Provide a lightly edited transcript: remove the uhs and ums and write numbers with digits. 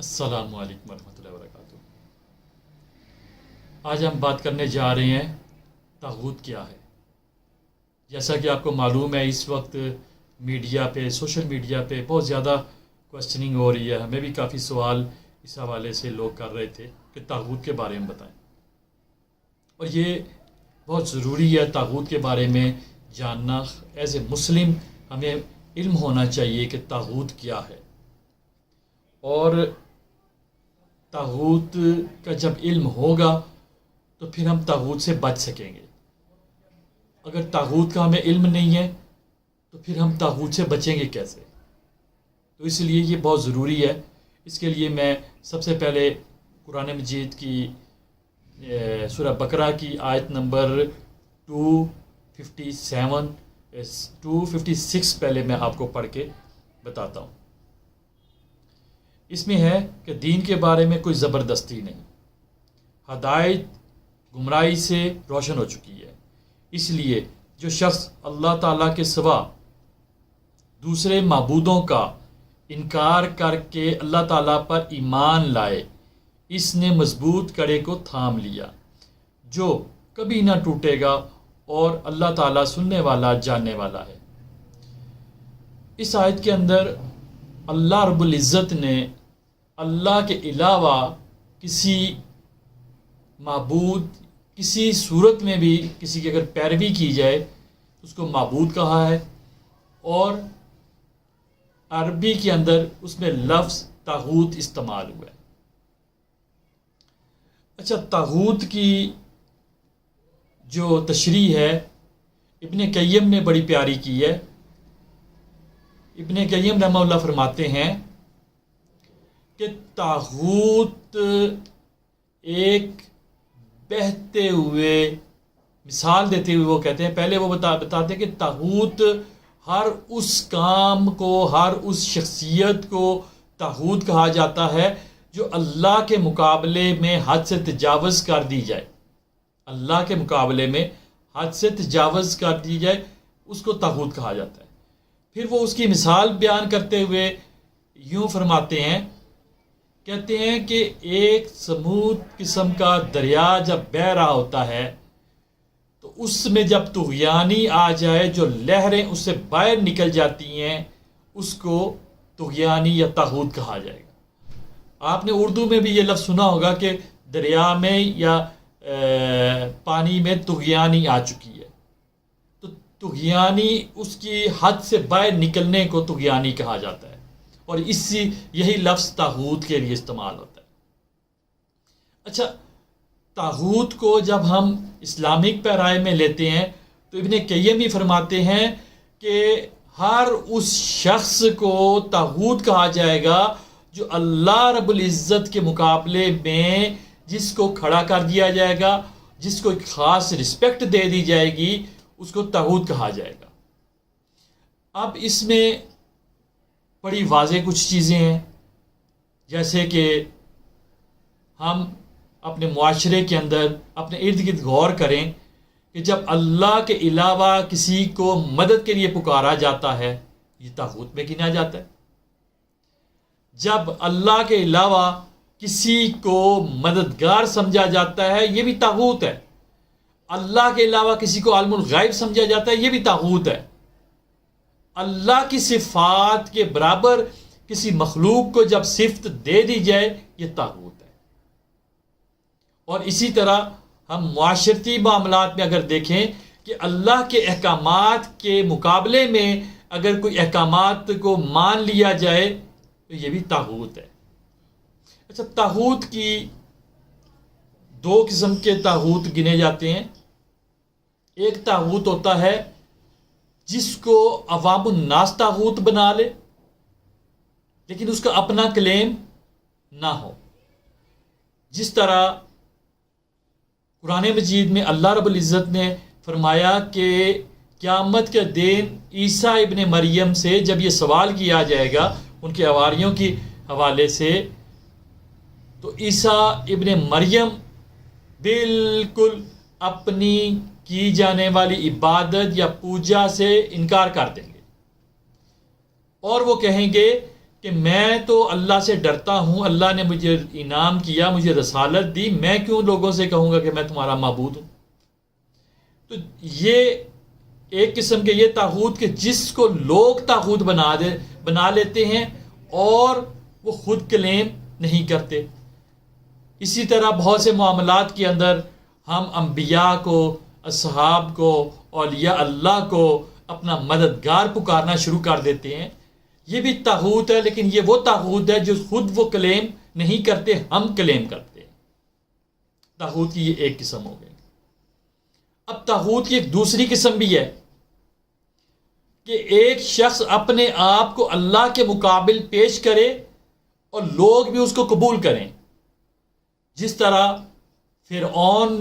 السلام علیکم ورحمۃ اللہ وبرکاتہ۔ آج ہم بات کرنے جا رہے ہیں طاغوت کیا ہے۔ جیسا کہ آپ کو معلوم ہے اس وقت میڈیا پہ، سوشل میڈیا پہ بہت زیادہ کوشچننگ ہو رہی ہے، ہمیں بھی کافی سوال اس حوالے سے لوگ کر رہے تھے کہ طاغوت کے بارے میں بتائیں، اور یہ بہت ضروری ہے طاغوت کے بارے میں جاننا۔ ایز اے مسلم ہمیں علم ہونا چاہیے کہ طاغوت کیا ہے، اور طاغوت کا جب علم ہوگا تو پھر ہم طاغوت سے بچ سکیں گے۔ اگر طاغوت کا ہمیں علم نہیں ہے تو پھر ہم طاغوت سے بچیں گے کیسے؟ تو اس لیے یہ بہت ضروری ہے۔ اس کے لیے میں سب سے پہلے قرآن مجید کی سورہ بقرہ کی آیت نمبر 256 پہلے میں آپ کو پڑھ کے بتاتا ہوں۔ اس میں ہے کہ دین کے بارے میں کوئی زبردستی نہیں، ہدایت گمراہی سے روشن ہو چکی ہے، اس لیے جو شخص اللہ تعالیٰ کے سوا دوسرے معبودوں کا انکار کر کے اللہ تعالیٰ پر ایمان لائے، اس نے مضبوط کڑے کو تھام لیا جو کبھی نہ ٹوٹے گا، اور اللہ تعالیٰ سننے والا جاننے والا ہے۔ اس آیت کے اندر اللہ رب العزت نے اللہ کے علاوہ کسی معبود، کسی صورت میں بھی کسی کی اگر پیروی کی جائے اس کو معبود کہا ہے، اور عربی کے اندر اس میں لفظ طاغوت استعمال ہوا ہے۔ اچھا، طاغوت کی جو تشریح ہے ابن قیم نے بڑی پیاری کی ہے۔ ابن قیم رحمہ اللہ فرماتے ہیں کہ طاغوت ایک بہتے ہوئے، مثال دیتے ہوئے وہ کہتے ہیں، پہلے وہ بتاتے ہیں کہ طاغوت ہر اس کام کو، ہر اس شخصیت کو طاغوت کہا جاتا ہے جو اللہ کے مقابلے میں حد سے تجاوز کر دی جائے۔ اللہ کے مقابلے میں حد سے تجاوز کر دی جائے اس کو طاغوت کہا جاتا ہے۔ پھر وہ اس کی مثال بیان کرتے ہوئے یوں فرماتے ہیں، کہتے ہیں کہ ایک سمود قسم کا دریا جب بہہ رہا ہوتا ہے تو اس میں جب طغیانی آ جائے، جو لہریں اس سے باہر نکل جاتی ہیں، اس کو طغیانی یا طاغوت کہا جائے گا۔ آپ نے اردو میں بھی یہ لفظ سنا ہوگا کہ دریا میں یا پانی میں طغیانی آ چکی ہے، تو طغیانی اس کی حد سے باہر نکلنے کو طغیانی کہا جاتا ہے، اور یہی لفظ طاغوت کے لیے استعمال ہوتا ہے۔ اچھا، طاغوت کو جب ہم اسلامک پیرائے میں لیتے ہیں تو ابن قیم بھی فرماتے ہیں کہ ہر اس شخص کو طاغوت کہا جائے گا جو اللہ رب العزت کے مقابلے میں جس کو کھڑا کر دیا جائے گا، جس کو ایک خاص رسپیکٹ دے دی جائے گی، اس کو طاغوت کہا جائے گا۔ اب اس میں بڑی واضح کچھ چیزیں ہیں، جیسے کہ ہم اپنے معاشرے کے اندر اپنے ارد گرد غور کریں کہ جب اللہ کے علاوہ کسی کو مدد کے لیے پکارا جاتا ہے، یہ طاغوت میں گنا جاتا ہے۔ جب اللہ کے علاوہ کسی کو مددگار سمجھا جاتا ہے، یہ بھی طاغوت ہے۔ اللہ کے علاوہ کسی کو عالم الغیب سمجھا جاتا ہے، یہ بھی طاغوت ہے۔ اللہ کی صفات کے برابر کسی مخلوق کو جب صفت دے دی جائے، یہ طاغوت ہے۔ اور اسی طرح ہم معاشرتی معاملات میں اگر دیکھیں کہ اللہ کے احکامات کے مقابلے میں اگر کوئی احکامات کو مان لیا جائے تو یہ بھی طاغوت ہے۔ اچھا، طاغوت کی دو قسم کے طاغوت گنے جاتے ہیں۔ ایک طاغوت ہوتا ہے جس کو عوام الناس طاغوت بنا لے لیکن اس کا اپنا کلیم نہ ہو، جس طرح قرآن مجید میں اللہ رب العزت نے فرمایا کہ قیامت کے دن عیسیٰ ابن مریم سے جب یہ سوال کیا جائے گا ان کے حواریوں کے حوالے سے، تو عیسیٰ ابن مریم بالکل اپنی کی جانے والی عبادت یا پوجا سے انکار کر دیں گے، اور وہ کہیں گے کہ میں تو اللہ سے ڈرتا ہوں، اللہ نے مجھے انعام کیا، مجھے رسالت دی، میں کیوں لوگوں سے کہوں گا کہ میں تمہارا معبود ہوں؟ تو یہ ایک قسم کے یہ طاغوت کہ جس کو لوگ طاغوت بنا لیتے ہیں اور وہ خود کلیم نہیں کرتے۔ اسی طرح بہت سے معاملات کے اندر ہم انبیاء کو، اصحاب کو، اولیاء اللہ کو اپنا مددگار پکارنا شروع کر دیتے ہیں۔ یہ بھی طاغوت ہے، لیکن یہ وہ طاغوت ہے جو خود وہ کلیم نہیں کرتے، ہم کلیم کرتے ہیں۔ طاغوت کی یہ ایک قسم ہو گئی۔ اب طاغوت کی ایک دوسری قسم بھی ہے کہ ایک شخص اپنے آپ کو اللہ کے مقابل پیش کرے اور لوگ بھی اس کو قبول کریں، جس طرح فرعون